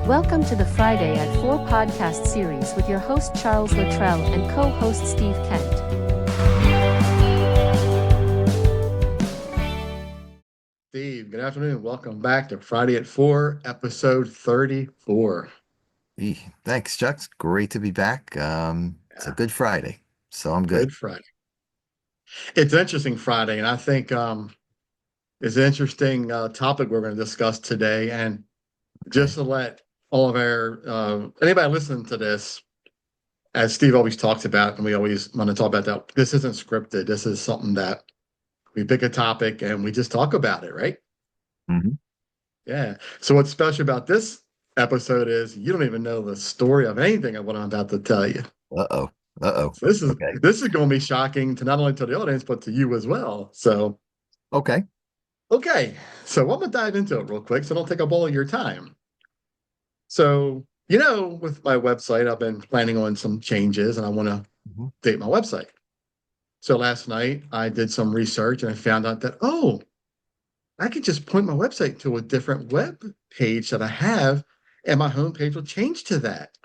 Welcome to the Friday at 4 podcast series with your host Charles Luttrell and co-host Steve Kent. Steve, good afternoon. Welcome back to Friday at 4, episode 34. Thanks, Chuck. It's great to be back. It's a Yeah, good Friday, so I'm good. good Friday. It's an interesting Friday, and I think it's an interesting topic we're going to discuss today. And Okay. just to let all of our anybody listening to this, as Steve always talks about, and we always want to talk about that, this isn't scripted. This is something that we pick a topic and we just talk about it, right? hmm Yeah. So what's special about this episode is you don't even know the story of anything of what I'm about to tell you. Uh-oh. Uh-oh. So this is Okay. this is going to be shocking to not only to the audience but to you as well. So Okay. okay, so I'm gonna dive into it real quick, so don't take up all of your time. So with my website, I've been planning on some changes, and I want to hmm update my website. So last night I did some research and I found out that I could just point my website to a different web page that I have, and my homepage will change to that.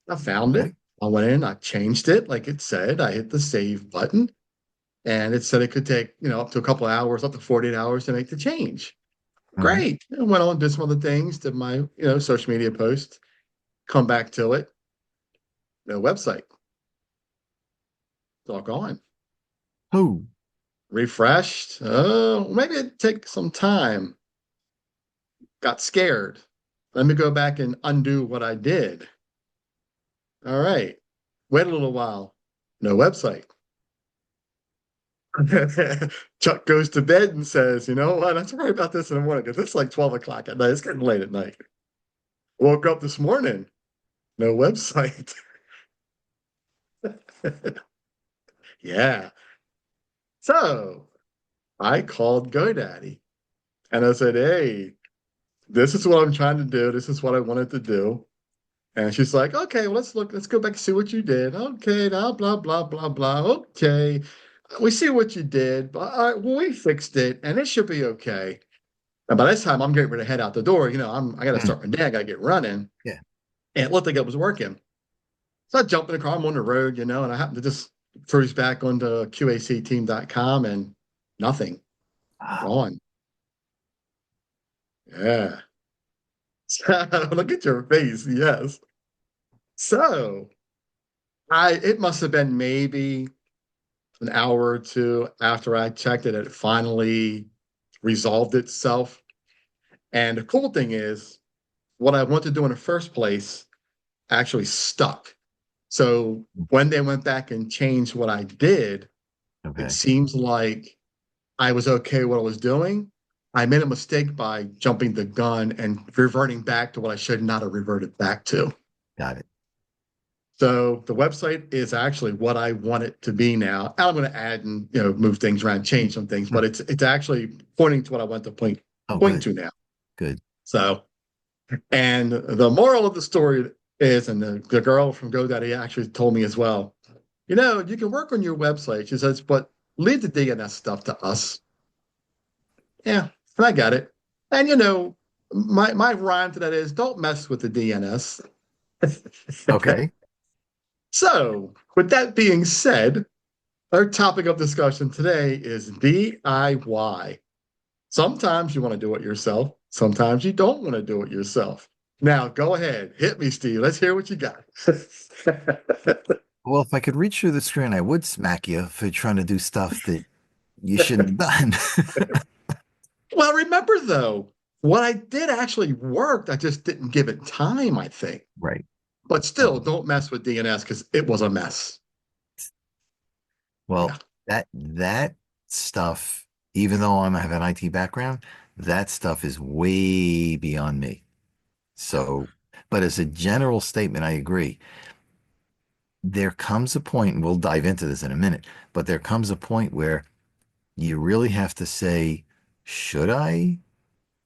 I found it. Okay. I went in, I changed it like it said. I hit the save button, and it said it could take, up to a couple of hours, up to 48 hours to make the change. hmm Great. I went on, did some other things, did my, social media post, come back to it. No website. It's all gone. Who? Refreshed. Oh, maybe it'd take some time. Got scared. Let me go back and undo what I did. All right. Wait a little while. No website. Chuck goes to bed and says, you know what? Let's worry about this in the morning because it's like 12 o'clock at night. It's getting late at night. Woke up this morning. No website. Yeah. So I called GoDaddy and I said, hey, this is what I'm trying to do. This is what I wanted to do. And she's like, okay, well, let's go back and see what you did. Okay, now blah, blah, blah, blah. Okay. We see what you did, but all right, well, we fixed it and it should be okay. And by this time, I'm getting ready to head out the door. I got to Mm. start my day. I got to get running. Yeah. And it looked like it was working. So I jump in the car. I'm on the road, and I happen to just cruise back onto QACteam.com and nothing. Ah, Gone. Yeah. Look at your face. Yes. So it must have been maybe an hour or two after I checked it, it finally resolved itself. And the cool thing is, what I wanted to do in the first place actually stuck. So when they went back and changed what I did, it okay. seems like I was okay with what I was doing. I made a mistake by jumping the gun and reverting back to what I should not have reverted back to. Got it. So the website is actually what I want it to be now. I'm going to add and move things around, change some things, but Mm. it's actually pointing to what I want to Oh, point good. to now. Good. So, and the moral of the story is, and the girl from GoDaddy actually told me as well, you can work on your website. She says, but leave the DNS stuff to us. Yeah, and I got it. And my rhyme to that is don't mess with the DNS. Okay. So, with that being said, our topic of discussion today is DIY. Sometimes you want to do it yourself. Sometimes you don't want to do it yourself. Now, go ahead. Hit me, Steve. Let's hear what you got. Well, if I could reach through the screen, I would smack you for trying to do stuff that you shouldn't have done. Well, remember, though, what I did actually worked. I just didn't give it time, I think. Right. But still, don't mess with DNS because it was a mess. Well, Yeah. that stuff, even though I have an IT background, that stuff is way beyond me. Yeah. So, but as a general statement, I agree. There comes a point, and we'll dive into this in a minute, but there comes a point where you really have to say, should I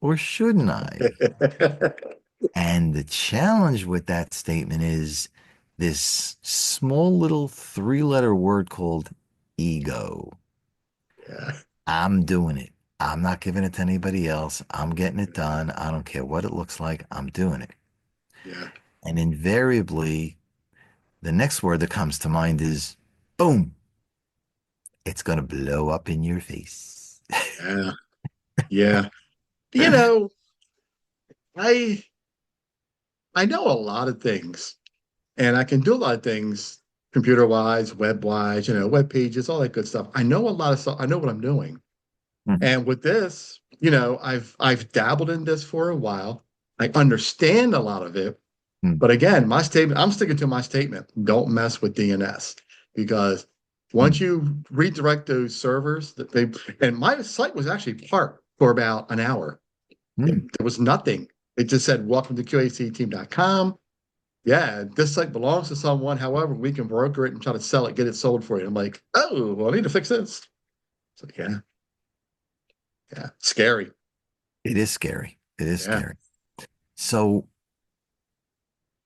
or shouldn't I? And the challenge with that statement is this small little three-letter word called ego. Yeah. I'm doing it. I'm not giving it to anybody else. I'm getting it done. I don't care what it looks like. I'm doing it. Yeah. And invariably, the next word that comes to mind is boom, it's going to blow up in your face. Yeah. Yeah. You know, I I know a lot of things and I can do a lot of things computer wise, web wise, web pages, all that good stuff. I know a lot of stuff. I know what I'm doing. Mhm. And with this, I've dabbled in this for a while. I understand a lot of it. Mm, But again, my statement, I'm sticking to my statement. Don't mess with DNS because once mm, you redirect those servers that they and my site was actually parked for about an hour. mm. There was nothing. It just said welcome to QACteam.com. Yeah, this site belongs to someone. However, we can broker it and try to sell it, get it sold for you. I'm like, oh, well, I need to fix this. So yeah, yeah, scary. It is scary. It is Yeah. scary. So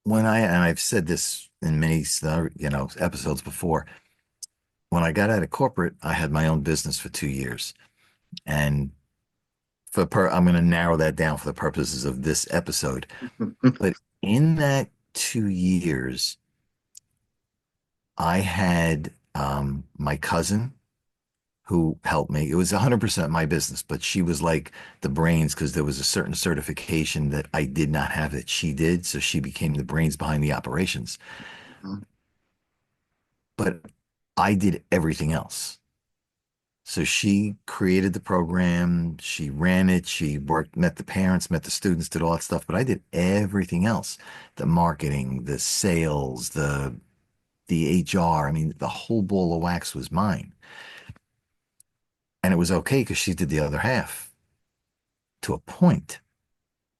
and I've said this in many, episodes before, when I got out of corporate, I had my own business for 2 years. And I'm going to narrow that down for the purposes of this episode. But in that 2 years, I had my cousin who helped me. It was 100% my business, but she was like the brains because there was a certain certification that I did not have that she did. So she became the brains behind the operations. But I did everything else. So she created the program, she ran it, she worked, met the parents, met the students, did all that stuff. But I did everything else, the marketing, the sales, the HR. I mean, the whole ball of wax was mine. And it was okay because she did the other half to a point.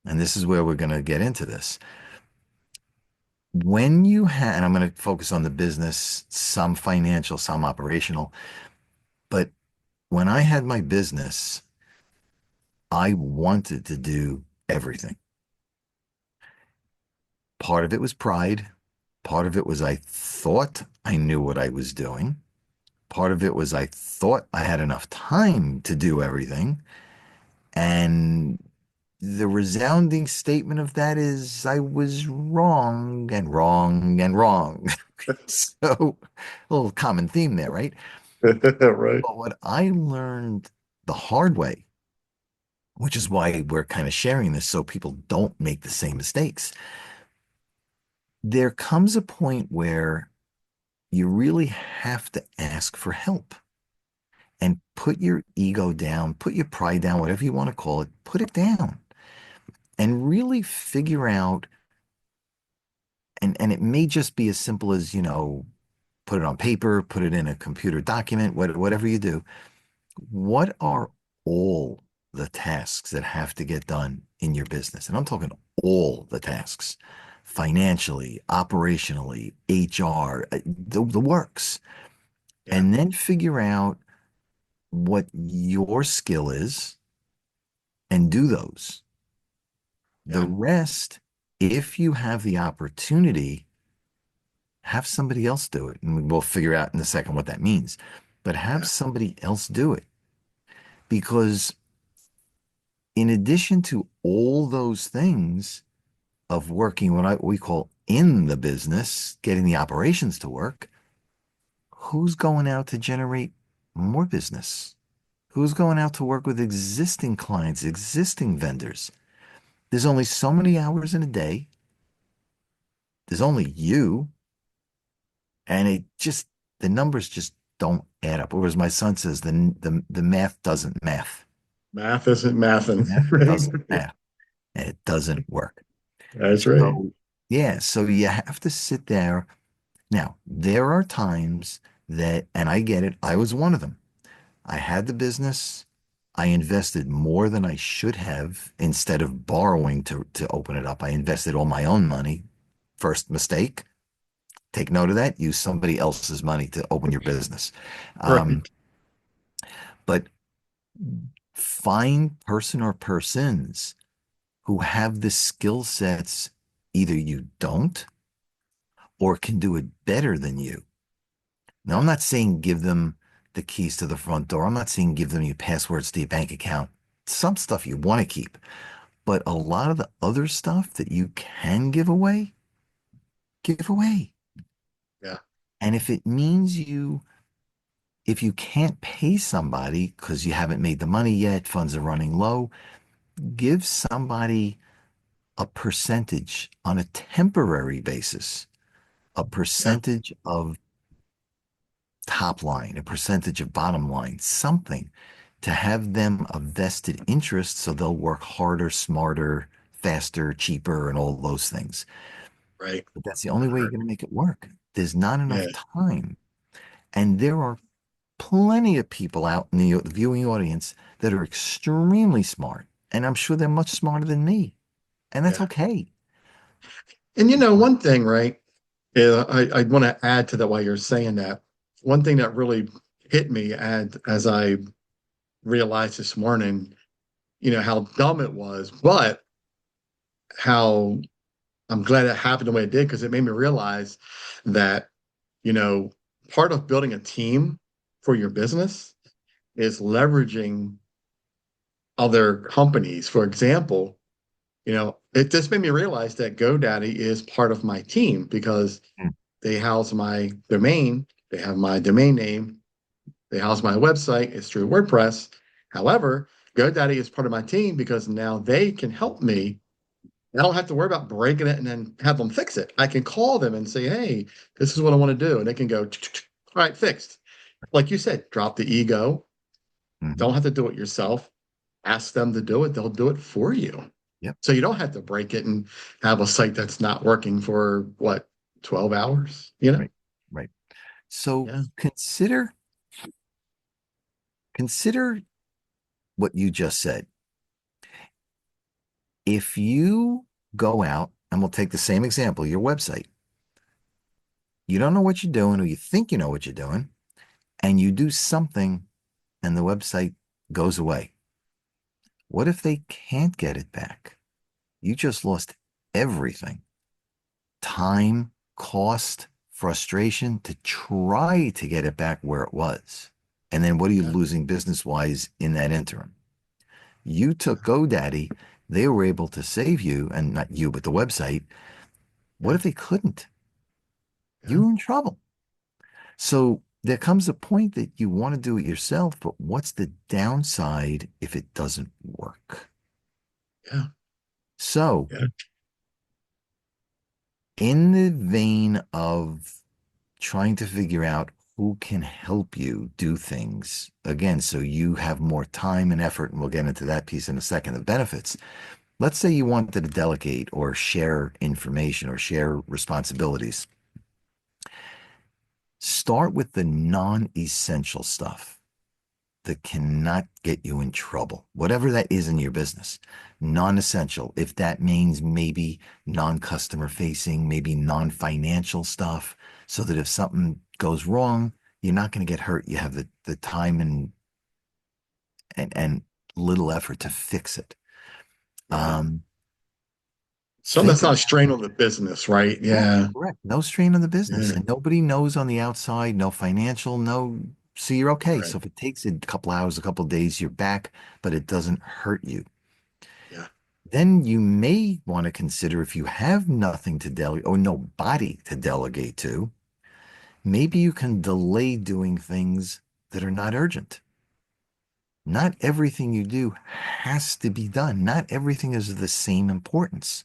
And this is where we're going to get into this. When you have, and I'm going to focus on the business, some financial, some operational, but when I had my business, I wanted to do everything. Part of it was pride. Part of it was I thought I knew what I was doing. Part of it was I thought I had enough time to do everything. And the resounding statement of that is I was wrong and wrong and wrong. So, a little common theme there, right? Right. But what I learned the hard way, which is why we're kind of sharing this so people don't make the same mistakes, there comes a point where you really have to ask for help and put your ego down, put your pride down, whatever you want to call it, put it down and really figure out. And it may just be as simple as, put it on paper, put it in a computer document, whatever you do. What are all the tasks that have to get done in your business? And I'm talking all the tasks financially, operationally, HR, the works. Yeah. And then figure out what your skill is and do those. The Yeah. rest, if you have the opportunity, have somebody else do it. And we'll figure out in a second what that means. But have Yeah. somebody else do it. Because in addition to all those things of working what we call in the business, getting the operations to work, who's going out to generate more business? Who's going out to work with existing clients, existing vendors? There's only so many hours in a day. There's only you. And the numbers just don't add up. Or as my son says, the math doesn't math. Math isn't mathing. Math doesn't math. And it doesn't work. That's right. So, yeah, so you have to sit there. Now, there are times that, and I get it, I was one of them. I had the business. I invested more than I should have instead of borrowing to open it up. I invested all my own money. First mistake. Take note of that. Use somebody else's money to open your business. Um, Right. but find person or persons who have the skill sets either you don't or can do it better than you. Now, I'm Yeah. not saying give them the keys to the front door. I'm not saying give them your passwords to your bank account. Some stuff you want to keep, But a lot of the other stuff that you can give away. Yeah. And if it means if you can't pay somebody because you haven't made the money yet, funds are running low, give somebody a percentage on a temporary basis, a Yeah. percentage of top line, a percentage of bottom line, something to have them a vested interest so they'll work harder, smarter, faster, cheaper, and all those things. Right. But that's the only way you're going to make it work. There's not Yeah. enough time. And there are plenty of people out in the viewing audience that are extremely smart. And I'm sure they're much smarter than me. And that's Yeah. okay. And one thing, right? Yeah, I want to add to that while you're saying that. One thing that really hit me as I realized this morning, how dumb it was, but how I'm glad it happened the way it did because it made me realize that, you know, part of building a team for your business is leveraging other companies. For example, it just made me realize that GoDaddy is part of my team because Mm. they house my domain, they have my domain name, they house my website, it's through WordPress. However, GoDaddy is part of my team because now they can help me. I don't have to worry about breaking it and then have them fix it. I can call them and say, hey, this is what I want to do. And they can go, all right, fixed. Like you said, drop the ego. Mhm. Don't have to do it yourself. Ask them to do it. They'll do it for you. Yep. So you don't have to break it and have a site that's not working for what, 12 hours, Right. Right. So Yeah. consider what you just said. If you go out, and we'll take the same example, your website, you don't know what you're doing, or you think you know what you're doing, and you do something and the website goes away. What if they can't get it back? You just lost everything: time, cost, frustration to try to get it back where it was. And then what are you Yeah. losing business wise in that interim? You took GoDaddy, they were able to save you, and not you, but the website. What Yeah. if they couldn't? Yeah. You're in trouble. So there comes a point that you want to do it yourself, but what's the downside if it doesn't work? Yeah. So, Yeah. in the vein of trying to figure out who can help you do things, again, so you have more time and effort, and we'll get into that piece in a second, the benefits. Let's say you wanted to delegate or share information or share responsibilities. Start with the non essential stuff that cannot get you in trouble, whatever that is in your business. Non essential, if that means maybe non customer facing, maybe non financial stuff, so that if something goes wrong, you're not going to get hurt. You have the time and little effort to fix it. Yeah. Um, Something think that's not a about strain on the business, right? Correct, Yeah. correct. No strain on the business, Yeah. and nobody knows on the outside, no financial, no. So you're okay. Right. So if it takes a couple hours, a couple days, you're back, but it doesn't hurt you. Yeah. Then you may want to consider, if you have nothing to delegate or nobody to delegate to, maybe you can delay doing things that are not urgent. Not everything you do has to be done. Not everything is of the same importance.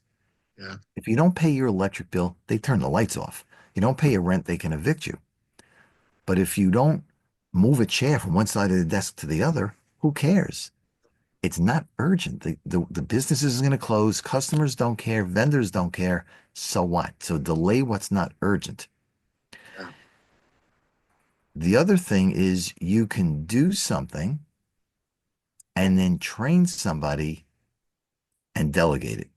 Yeah. If you don't pay your electric bill, they turn the lights off. You don't pay your rent, they can evict you. But if you don't move a chair from one side of the desk to the other, who cares? It's not urgent. The business isn't going to close. Customers don't care. Vendors don't care. So what? So delay what's not urgent. Yeah. The other thing is you can do something and then train somebody and delegate it.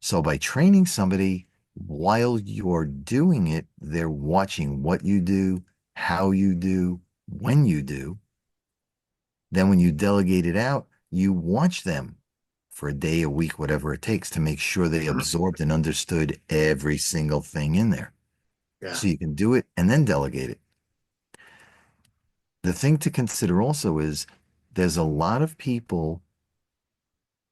So by training somebody while you're doing it, they're watching what you do, how you do, when you do. Then when you delegate it out, you watch them for a day, a week, whatever it takes to make sure they absorbed and understood every single thing in there. Yeah. So you can do it and then delegate it. The thing to consider also is there's a lot of people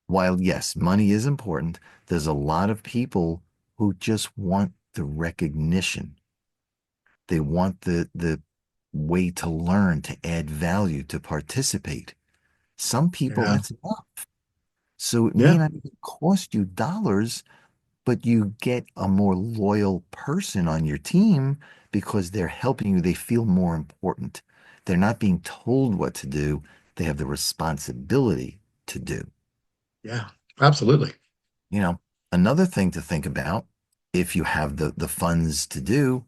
while yes, money is important, there's a lot of people who just want the recognition. They want the way to learn, to add value, to participate. Some people, Yeah. that's enough. So it may Yeah. not even cost you dollars, but you get a more loyal person on your team because they're helping you. They feel more important. They're not being told what to do. They have the responsibility to do. Yeah. Absolutely. You know, another thing to think about if you have the funds to do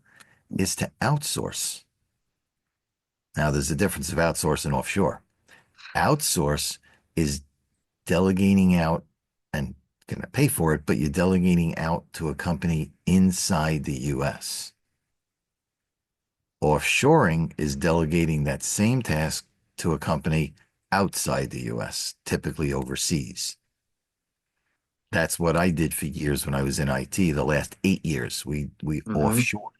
is to outsource. Now, there's a difference of outsource and offshore. Outsource is delegating out and going to pay for it, but you're delegating out to a company inside the US. Offshoring is delegating that same task to a company outside the US, typically overseas. That's what I did for years when I was in IT. The last 8 years, we Hmm. offshore.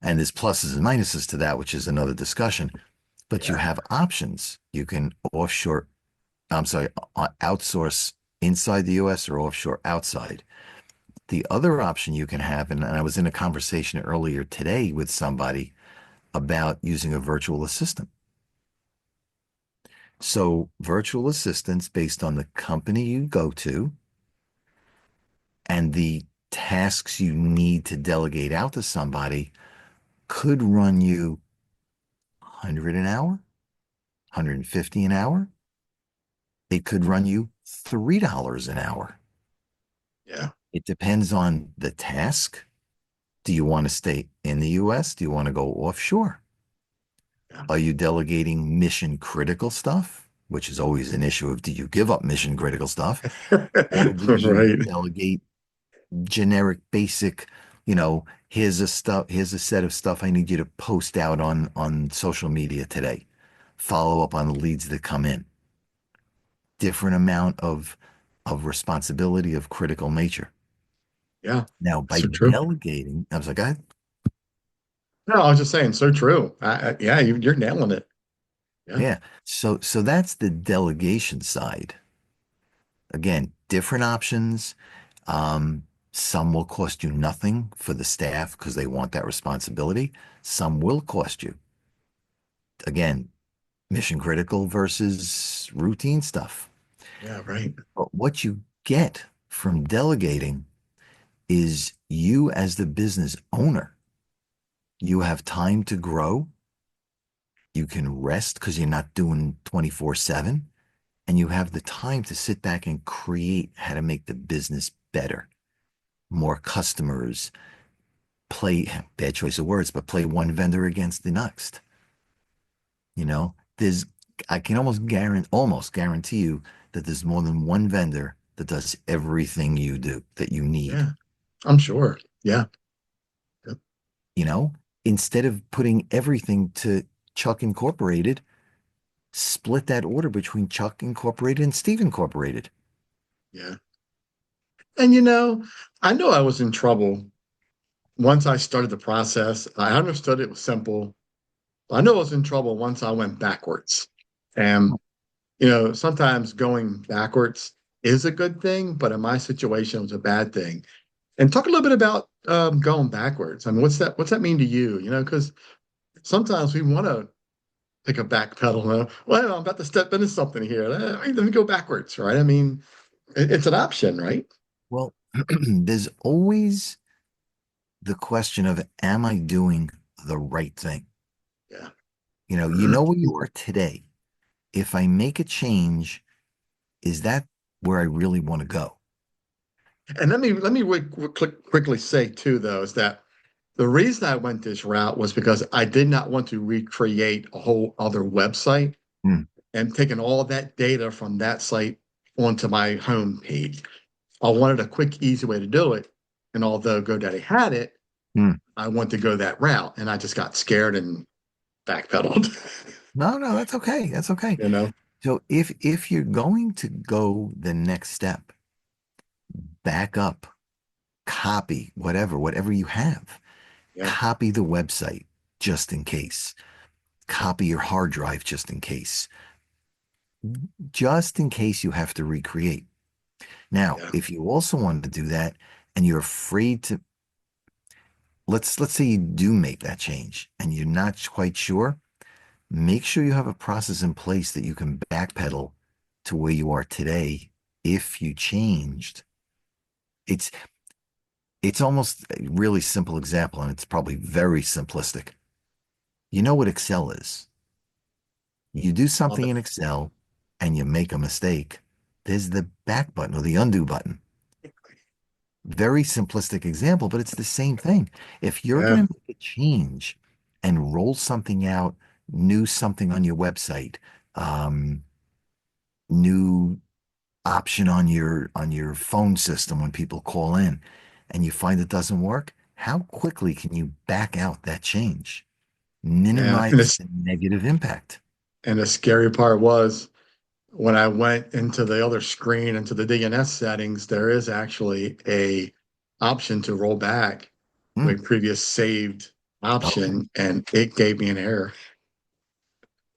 And there's pluses and minuses to that, which is another discussion. But you Yeah. have options. You can offshore, I'm sorry, outsource inside the US or offshore outside. The other option you can have, and I was in a conversation earlier today with somebody about using a virtual assistant. So, virtual assistants based on the company you go to and the tasks you need to delegate out to somebody could run you 100 an hour, 150 an hour. It could run you $3 an hour. Yeah. It depends on the task. Do you want to stay in the US? Do you want to go offshore? Yeah. Are you delegating mission critical stuff, which is always an issue of do you give up mission critical stuff, or do you Right. delegate generic basic, here's a set of stuff I need you to post out on social media today. Follow up on the leads that come in. Different amount of responsibility of critical nature. Yeah. Now, by So true. delegating, I was like, I, No, I was just saying, so true. Yeah, you're nailing it. Yeah. yeah. So that's the delegation side. Again, different options. Um, some will cost you nothing for the staff because they want that responsibility. Some will cost you. Again, mission critical versus routine stuff. Yeah. Right. But what you get from delegating is you as the business owner, you have time to grow. You can rest because you're not doing 24/7. And you have the time to sit back and create how to make the business better, more customers, play bad choice of words, but play one vendor against the next. There's I can almost guarantee you that there's more than one vendor that does everything you do that you need. Yeah. I'm sure. Yeah. Yep. You know, instead of putting everything to Chuck Incorporated, split that order between Chuck Incorporated and Steve Incorporated. Yeah. And I know I was in trouble once I started the process. I understood it was simple. I know I was in trouble once I went backwards. And sometimes going backwards is a good thing, but in my situation, it was a bad thing. And talk a little bit about going backwards. I mean, what's that mean to you? Because sometimes we want to take a back pedal. Well, I'm about to step into something here. Let me go backwards, right? I mean, it's an option, right? Well, there's always the question of, am I doing the right thing? Yeah. You know where you are today. If I make a change, is that where I really want to go? And let me quickly say too, though, is that the reason I went this route was because I did not want to recreate a whole other website Hmm. and taking all of that data from that site onto my home page. I wanted a quick, easy way to do it. And although GoDaddy had it, Hmm. I wanted to go that route. And I just got scared and backpedaled. No, no, that's okay. That's okay. you know? So if you're going to go the next step, back up, copy whatever you have, Yeah. copy the website just in case, copy your hard drive just in case, just in case you have to recreate. Now, Yeah. if you also want to do that and you're afraid to, let's say you do make that change and you're not quite sure, make sure you have a process in place that you can backpedal to where you are today if you changed. It's it's almost a really simple example, and it's probably very simplistic. You know what Excel is. You do Love something it. in Excel and you make a mistake. There's the back button or the undo button. Very simplistic example, but it's the same thing. If you're Yeah. going to make a change and roll something out, new something on your website, um, new option on your phone system when people call in, and you find it doesn't work, how quickly can you back out that change? Yeah. Minimize the negative impact. And the scary part was when I went into the other screen into the DNS settings, there is actually a option to roll back to a Hmm, previous saved okay, option, and it gave me an error.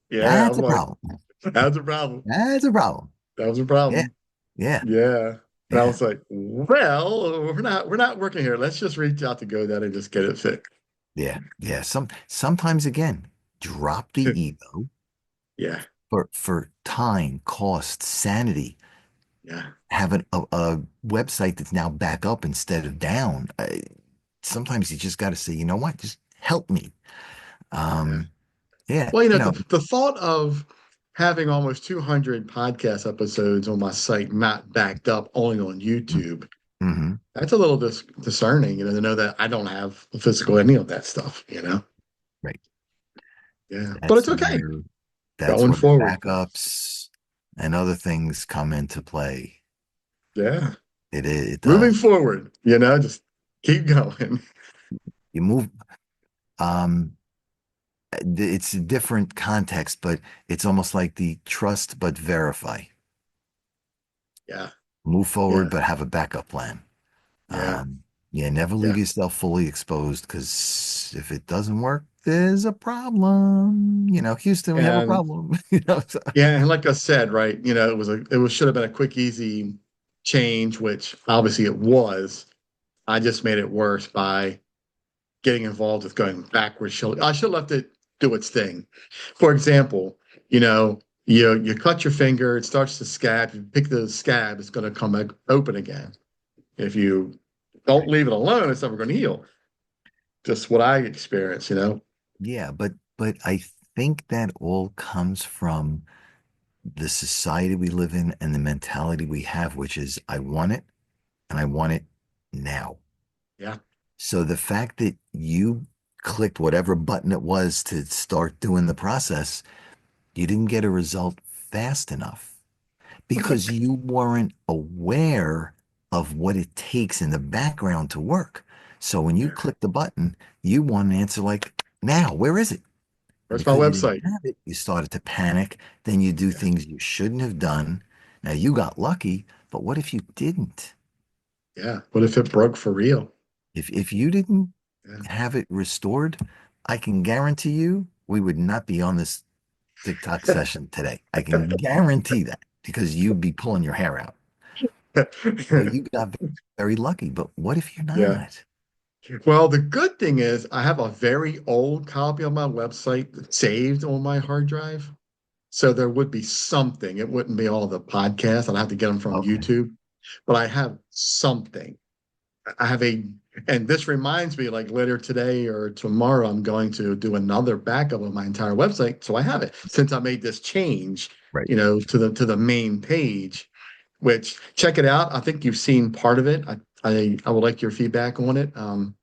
Yeah, that's I'm a like, problem. that's a problem. That's a problem. That was a Yeah, problem. yeah, Yeah. And I yeah, was like, well, we're not working here. Let's just reach out to GoDaddy and just get it fixed. yeah, yeah. Sometimes again, drop the ego Yeah. for time, cost, sanity. Yeah. Have a website that's now back up instead of down. Sometimes you just got to say, you know what, just help me. Yeah. Um, yeah, Well, you know, the thought of having almost 200 podcast episodes on my site not backed up only on YouTube, mm-hmm, that's a little discerning, to know that I don't have physical any of that stuff, right. Yeah. But That's it's okay where that's going where forward. backups and other things come into play. Yeah. It Moving does. forward, just keep going. You move. Um, it's a different context, but it's almost like the trust but verify. Yeah. Move forward, Yeah. but have a backup plan. Yeah. Yeah, never leave Yeah. yourself fully exposed because if it doesn't work, there's a problem. Houston, we have a And problem. So, yeah, and like I said, right, it should have been a quick, easy change, which obviously it was. I just made it worse by getting involved with going backwards. I should have left it do its thing. For example, you cut your finger, it starts to scab. You pick the scab, it's going to come back open again. If you don't right. leave it alone, it's never going to heal. Just what I experienced. Yeah, but I think that all comes from the society we live in and the mentality we have, which is I want it and I want it now. Yeah. So the fact that you clicked whatever button it was to start doing the process, you didn't get a result fast enough because you weren't aware of what it takes in the background to work. So when you Yeah. click the button, you want an answer like, now, where is it? And Where's my because you didn't website? have it, you started to panic. Then you do Yeah. things you shouldn't have done. Now you got lucky, but what if you didn't? Yeah. What if it broke for real? If you didn't Yeah. have it restored, I can guarantee you we would not be on this TikTok session today. I can guarantee that because you'd be pulling your hair out. So you got very lucky. But what if you're Yeah. not? Well, the good thing is I have a very old copy of my website that's saved on my hard drive. So there would be something. It wouldn't be all the podcasts. I'd have to get them from Okay. YouTube, but I have something. I have a, and this reminds me, like later today or tomorrow, I'm going to do another backup of my entire website. So I have it since I made this change, Right. to the main page. Which check it out. I think you've seen part of it. I would like your feedback on it. I'm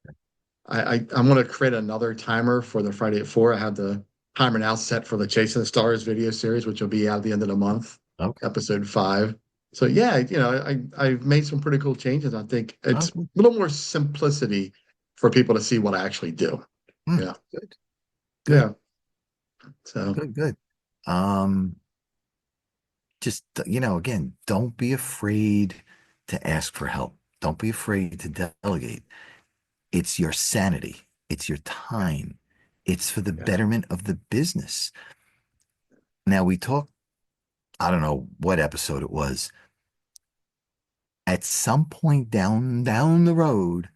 going to create another timer for the Friday at 4. I have the timer now set for the Chasing the Stars video series, which will be out at the end of the month, Okay. episode 5. So yeah, I've made some pretty cool changes. I think it's a Okay. little more simplicity for people to see what I actually do. Hmm. Yeah, Good. Good. yeah. So Good. Good. Um, just again, don't be afraid to ask for help. Don't be afraid to delegate. It's your sanity. It's your time. It's for the yeah, betterment of the business. Now we talk I don't know what episode it was. At some point down the road,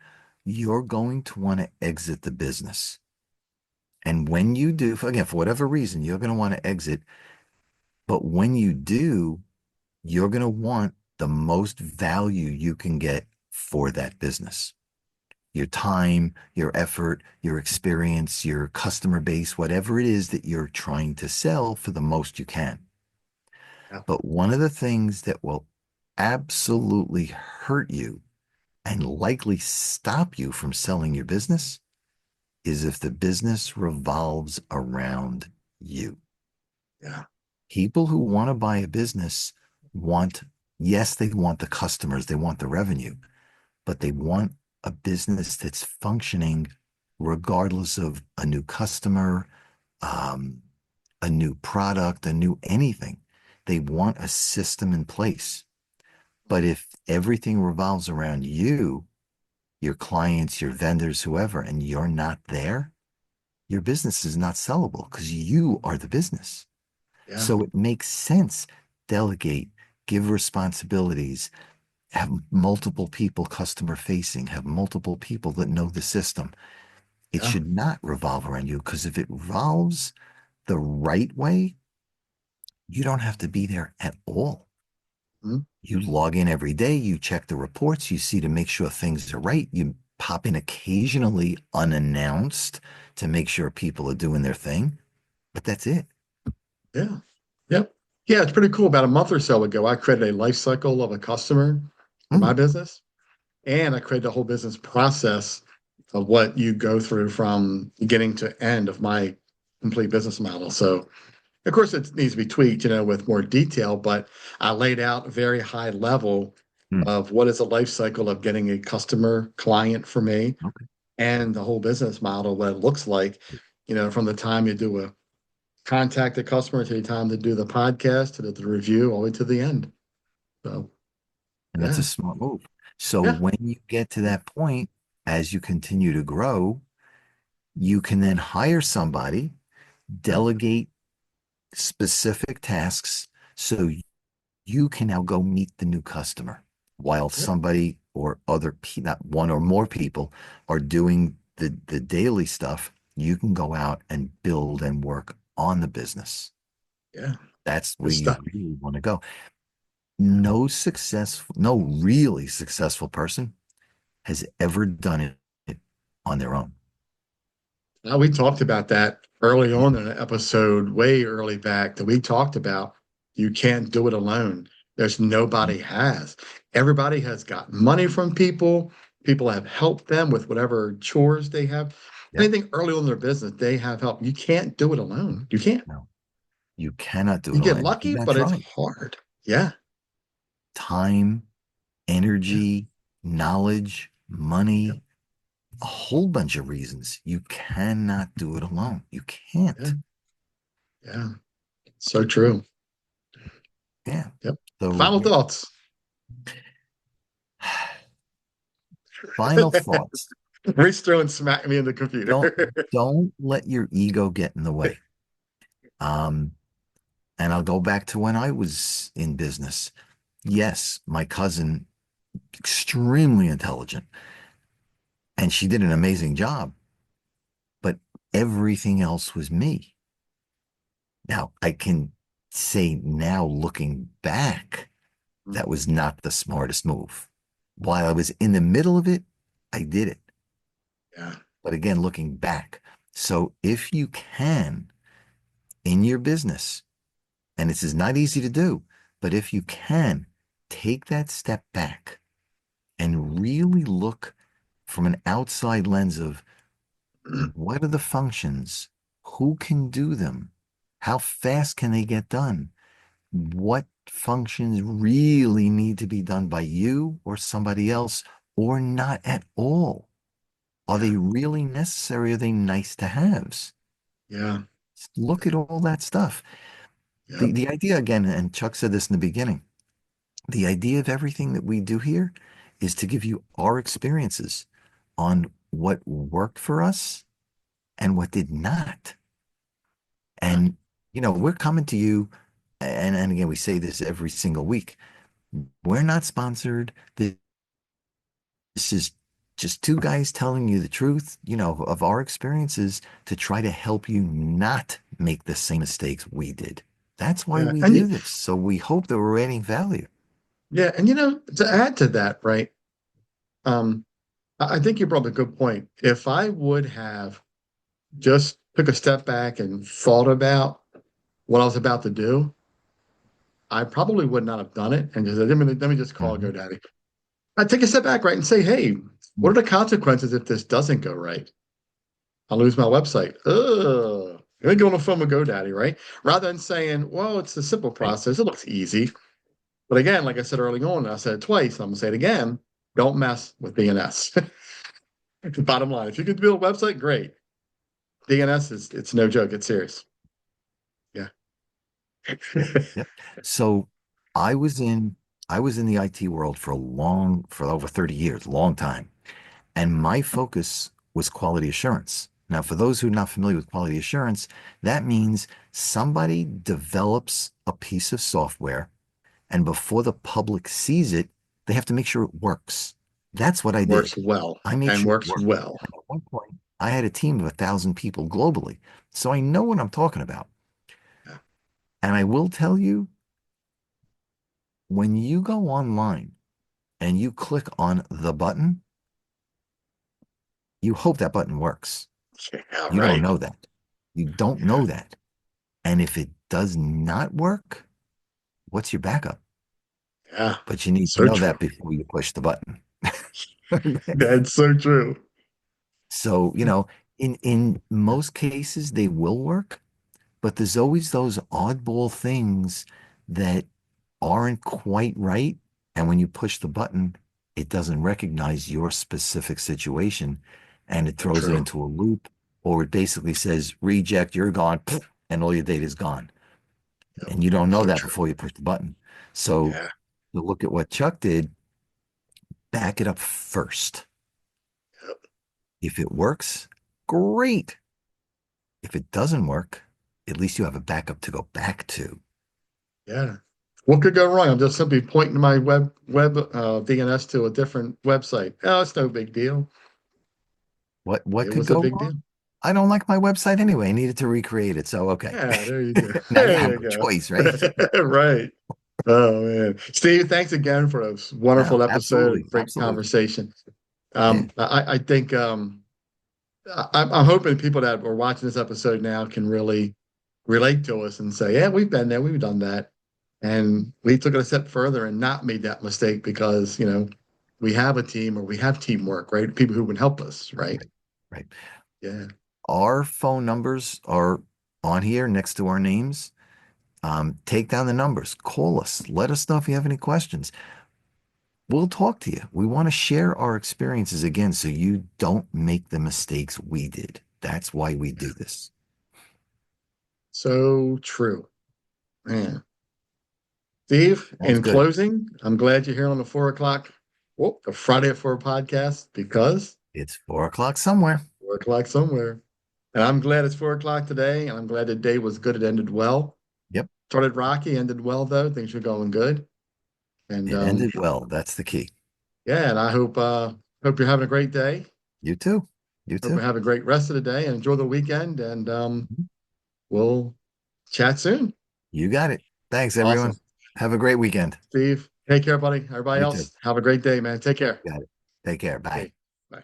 you're going to want to exit the business. And when you do, again, for whatever reason, you're going to want to exit. But when you do, you're going to want the most value you can get for that business. Your time, your effort, your experience, your customer base, whatever it is that you're trying to sell for the most you can. Yeah. But one of the things that will absolutely hurt you and likely stop you from selling your business is if the business revolves around you. Yeah. People who want to buy a business want, yes, they want the customers, they want the revenue, but they want a business that's functioning regardless of a new customer, um, a new product, a new anything. They want a system in place. But if everything revolves around you, your clients, your vendors, whoever, and you're not there, your business is not sellable because you are the business. Yeah. So it makes sense. Delegate, give responsibilities, have multiple people customer facing, have multiple people that know the system. It Yeah. should not revolve around you because if it revolves the right way, you don't have to be there at all. Mhm. You log in every day, you check the reports, you see to make sure things are right. You pop in occasionally unannounced to make sure people are doing their thing, but that's it. Yeah. Yep. Yeah, it's pretty cool. About a month or so ago, I created a life cycle of a customer for my Mm, business. And I created a whole business process of what you go through from beginning to end of my complete business model. So, of course, it needs to be tweaked, with more detail, but I laid out a very high level mm, of what is a life cycle of getting a customer client for me okay. and the whole business model, what it looks like, from the time you do a contact the customer to the time to do the podcast to the review all the way to the end. So, And that's a yeah, smart move. So yeah, when you get to that point, as you continue to grow, you can then hire somebody, yeah, delegate specific tasks so you can now go meet the new customer while yeah, somebody or not one or more people are doing the daily stuff. You can go out and build and work on the business. yeah. That's Good where you stuff. really want to go. No really successful person has ever done it on their own. Now, we talked about that early Yeah. on in an episode, way early back, that we talked about you can't do it alone. There's Mhm. nobody has. Everybody has got money from people. People have helped them with whatever chores they have. Yep. Anything early on in their business, they have help. You can't do it alone. You can't. No, you cannot do You it get alone. lucky, but That's it's right. hard. Yeah. Time, Yeah. energy, knowledge, Yeah. money, a whole bunch of reasons. You cannot do it alone. You Yeah. can't. Yeah. So true. Yeah. Yep. So, Final yeah. thoughts. Final thoughts. Reach through and smack me in the Don't computer. don't let your ego get in the way. Um, and I'll go back to when I was in business. Yes, my cousin, extremely intelligent, and she did an amazing job, but everything else was me. Now, I can say now, looking back, that was not the smartest move. While I was in the middle of it, I did it. Yeah. But again, looking back, so if you can in your business, and this is not easy to do, but if you can take that step back and really look from an outside lens of what are the functions, who can do them, how fast can they get done, what functions really need to be done by you or somebody else, or not at all. Are Yeah. they really necessary? Are they nice to haves? Yeah. Look at all that stuff. Yeah. The idea again, and Chuck said this in the beginning, the idea of everything that we do here is to give you our experiences on what worked for us and what did not. Yeah. And, we're coming to you and again, we say this every single week. We're not sponsored. This is just two guys telling you the truth, of our experiences to try to help you not make the same mistakes we did. That's why Yeah. we And do this. So we hope that we're adding value. yeah, and to add to that, right? Um, I think you brought up a good point. If I would have just took a step back and thought about what I was about to do, I probably would not have done it and just let me just call Mhm. GoDaddy. I'd take a step back, right, and say, hey, what are the consequences if this doesn't go right? I'll lose my website. Ugh. Let me go on the phone with GoDaddy, right? Rather than saying, well, it's a simple Right. process. It looks easy. But again, like I said early on, and I said it twice, I'm gonna say it again, don't mess with DNS. Bottom line, if you can build a website, great. DNS it's no joke, it's serious. Yeah. Yep. So I was in I was in the IT world for over 30 years, long time. And my focus was quality assurance. Now, for those who are not familiar with quality assurance, that means somebody develops a piece of software, and before the public sees it, they have to make sure it works. That's what I Works did. well I made and sure it works worked. well. And at one point, I had a team of 1,000 people globally. So I know what I'm talking about. Yeah. And I will tell you, when you go online and you click on the button, you hope that button works. Yeah, You don't right. know that. You don't Yeah. know that. And if it does not work, what's your backup? Yeah. But you need to So know true. that before you push the button. That's so true. So, in most cases, they will work, but there's always those oddball things that aren't quite right. And when you push the button, it doesn't recognize your specific situation and it So throws it true. into a loop, or it basically says, reject, you're gone, and all your data is gone. Yep. And you don't know So that true. before you push the button. So Yeah. to look at what Chuck did, back it up first. Yep. If it works, great. If it doesn't work, at least you have a backup to go back to. Yeah. What could go wrong? I'm just simply pointing my web DNS to a different website. Oh, it's no big deal. What It could was a go big wrong? deal. I don't like my website anyway. I needed to recreate it. So okay. Yeah, there you go. Now you There have you no go. choice, right? Right. Oh man. Steve, thanks again for a wonderful No, episode. absolutely. Great Absolutely. conversation. Yeah. I think I'm hoping people that are watching this episode now can really relate to us and say, yeah, we've been there, we've done that. And we took it a step further and not made that mistake because, we have a team or we have teamwork, right? People who can help us, right? Right. Right. Yeah. Our phone numbers are on here next to our names. Take down the numbers. Call us. Let us know if you have any questions. We'll talk to you. We want to share our experiences again so you don't make the mistakes we did. That's why we do this. So true. Man. Steve, Sounds in good. closing, I'm glad you're here on the 4 o'clock, the Friday at 4 podcast because It's 4 o'clock somewhere. 4 o'clock somewhere. And I'm glad it's 4 o'clock today. And I'm glad the day was good. It ended well. Yep. Started rocky, ended well, though. Things are going good. And It ended well. That's the key. yeah, and I hope you're having a great day. You too. You Hope you too. have a great rest of the day and enjoy the weekend. And Mhm. we'll chat soon. You got it. Thanks, Awesome. everyone. Have a great weekend. Steve, take care, buddy. Everybody You too. else, have a great day, man. Take care. Got it. Take care. Bye. Okay.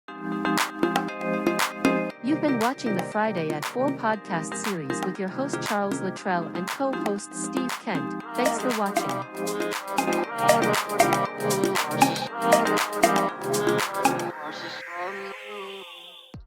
Bye. You've been watching the Friday at 4 podcast series with your host Charles Luttrell and co-host Steve Kent. Thanks for watching.